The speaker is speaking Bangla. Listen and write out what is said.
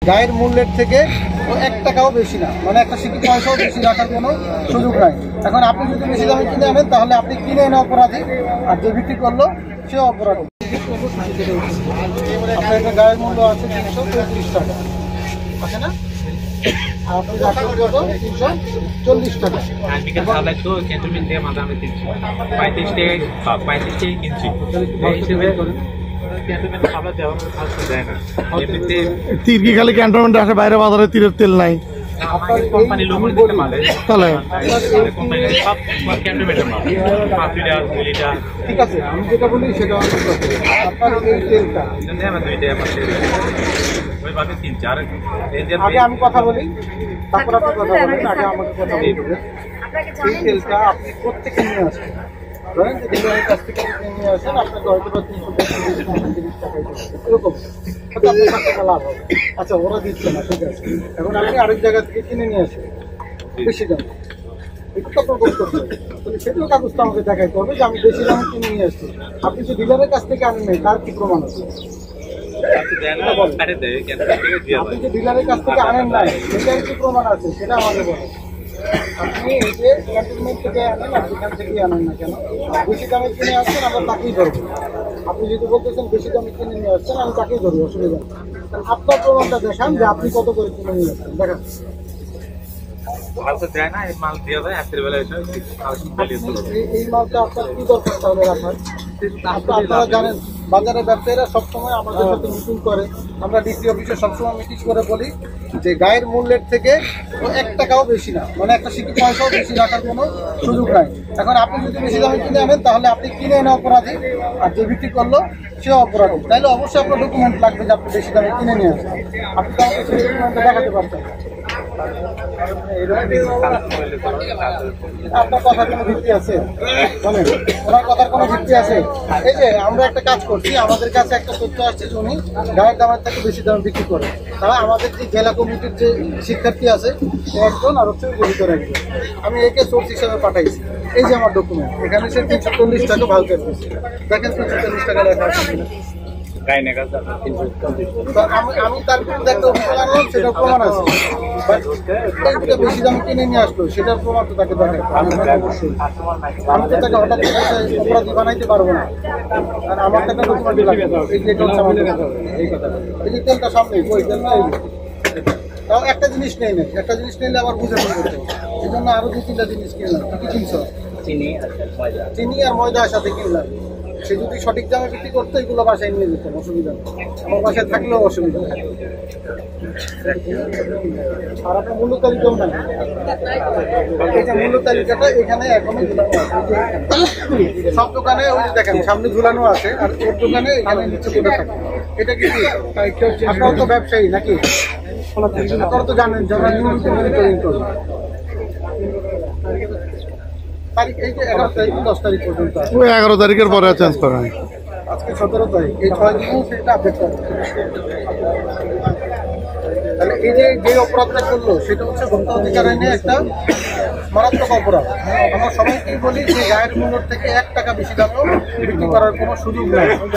গায়ের মূল্যের থেকে 1 টাকাও বেশি না, মানে একটা সিটি পয়সাও বেশি রাখার কোনো সুযোগ নাই। এখন আপনি যদি বেশি দামে কিনে আনেন তাহলে আপনি কিনে এনে অপরাধী, আর যে বিক্রি করলো সেও অপরাধী। আপনার একটা গায়ের মূল্য আছে 335 টাকা, আছে না? আপনি রাখেন কত? 340 টাকা। তীর কি খালি ক্যান্টনমেন্টে আসে, বাইরে বাজারে তীরের তেল নাই? ঠিক আছে, আমি যেটা বলি সেটা আপনার এই তেলটা আগে আমি কথা বলি, তারপর আপনি কথা বলেন। আগে আমাকে কথা বলতে হবে। এই তেলটা আপনি প্রত্যেকে নিয়ে আসেন, ধরেন যে ডিলারের কাছ থেকে নিয়ে আসেন, আপনাকে হয়তো 330 টাকা এরকম আপনার 7 টাকা লাভ হবে। আচ্ছা, ওরা দিচ্ছে না, ঠিক আছে। এখন আপনি আরেক জায়গা থেকে কিনে নিয়ে আসেন বেশি দাম, একটু তো করতে হবে, সেগুলো কাগজটা আমাকে দেখাইতে হবে যে আমি বেশি দামে কিনে নিয়ে আসছি। আপনি যে ডিলারের কাছ থেকে আনেন নাই তার কি প্রমাণ আছে? আপনি যে ডিলারের কাছ থেকে আনেন নাই সেটার কি প্রমাণ আছে সেটা আমাকে বলেন। আপনি এই যে ক্যান্টনমেন্ট থেকে আনেন আর যেখান থেকেই আনেন না কেন, বেশি দামে কিনে আসছেন আমরা তাকেই ধরবো। আপনি যদি বলতেছেন বেশি দামে কিনে নিয়ে আসছেন, আমি তাকেই ধরবো, অসুবিধা নেই। আপনার প্রমাণটা দেখান যে আপনি কত করে কিনে নিয়ে আসছেন, দেখান। এই মালটা আপনার কি দরকার তাহলে রাখার? আপনারা জানেন বাজারের ব্যবসায়ীরা সবসময় আমাদের সাথে মিটিং করে, আমরা ডিসি অফিসে সবসময় মিটিং করে বলি যে গায়ের মূল্যের থেকে 1 টাকাও বেশি না, মানে একটা সিটি পয়সাও বেশি রাখার কোনো সুযোগ নাই। এখন আপনি যদি বেশি দামে কিনে আনেন তাহলে আপনি কিনে এনে অপরাধী, আর যে বিক্রি করলো সেও অপরাধী। তাইলে অবশ্যই আপনার ডকুমেন্ট লাগবে যে আপনি বেশি দামে কিনে নিয়ে আসেন। আপনি তাহলে সেই ডকুমেন্টটা দেখাতে পারছেন। আপনার কথার কোনো ভিত্তি আছে? বলেন, ওনার কথার কোনো ভিত্তি আছে? এই যে আমরা একটা কাজ করছি, আমাদের কাছে একটা তথ্য আসছে যে উনি গায়ের দামের থেকে বেশি দামে বিক্রি করে। তারা আমাদের যে জেলা কমিটির যে শিক্ষার্থী আছে একজন, আর হচ্ছে ভিতরে একজন, আমি একে সোর্স হিসাবে পাঠাইছি। এই যে আমার ডকুমেন্ট, এখানে সে 340 টাকা ভাউচার দিচ্ছে, দেখেন 340 টাকা লেখা আছে কিনা। আমি তার বিরুদ্ধে একটা অভিযোগ আনলাম, সেটা প্রমাণ আছে। বেশি দামে কিনে নিয়ে আসলো সেটার প্রমাণ তো তাকে দেখায়। অবশ্যই আমি তো তাকে হঠাৎ অপরাধী বানাইতে পারবো না, আর আমার টাকা ডকুমেন্ট লাগবে। এই যে তেলটা সামনে, ওই তেল না, তাও একটা জিনিস নেই না, একটা জিনিস নিলে আবার বুঝে ফেলতে, এই জন্য আরো 2-3টা জিনিস কিনলাম। কি কিনছ? চিনি আর ময়দার সাথে কিনলাম। সে যদি সঠিক দামে বিক্রি করতো এগুলো বাসায় নিয়ে যেতাম, অসুবিধা নেই। আমার বাসায় থাকলেও অসুবিধা নেই। আর আপনার মূল্য তালিকাও নাই। এই যে মূল্য তালিকাটা এখানে এখনো সব দোকানে ওই যে দেখেন সামনে ঝুলানো আছে, আর ওর দোকানে এখানে নিচে পড়ে থাকে। এটা কি আপনারা তো ব্যবসায়ী নাকি? আপনারা তো জানেন যারা নিয়মিত মনিটরিং করেন। এই যে 11 তারিখ 10 তারিখ পর্যন্ত, 11 তারিখের পরে চেঞ্জ করেন। আজকে 17 তারিখ, এই 6 দিনও সেটা আপডেট করে। তাহলে এই যে অপরাধটা করলো সেটা হচ্ছে ভোক্তা অধিকার আইনে একটা মারাত্মক অপরাধ। আমরা সবাইকে বলি যে গায়ের মূল্যের থেকে 1 টাকা বেশি দামেও বিক্রি করার কোনো সুযোগ নেই।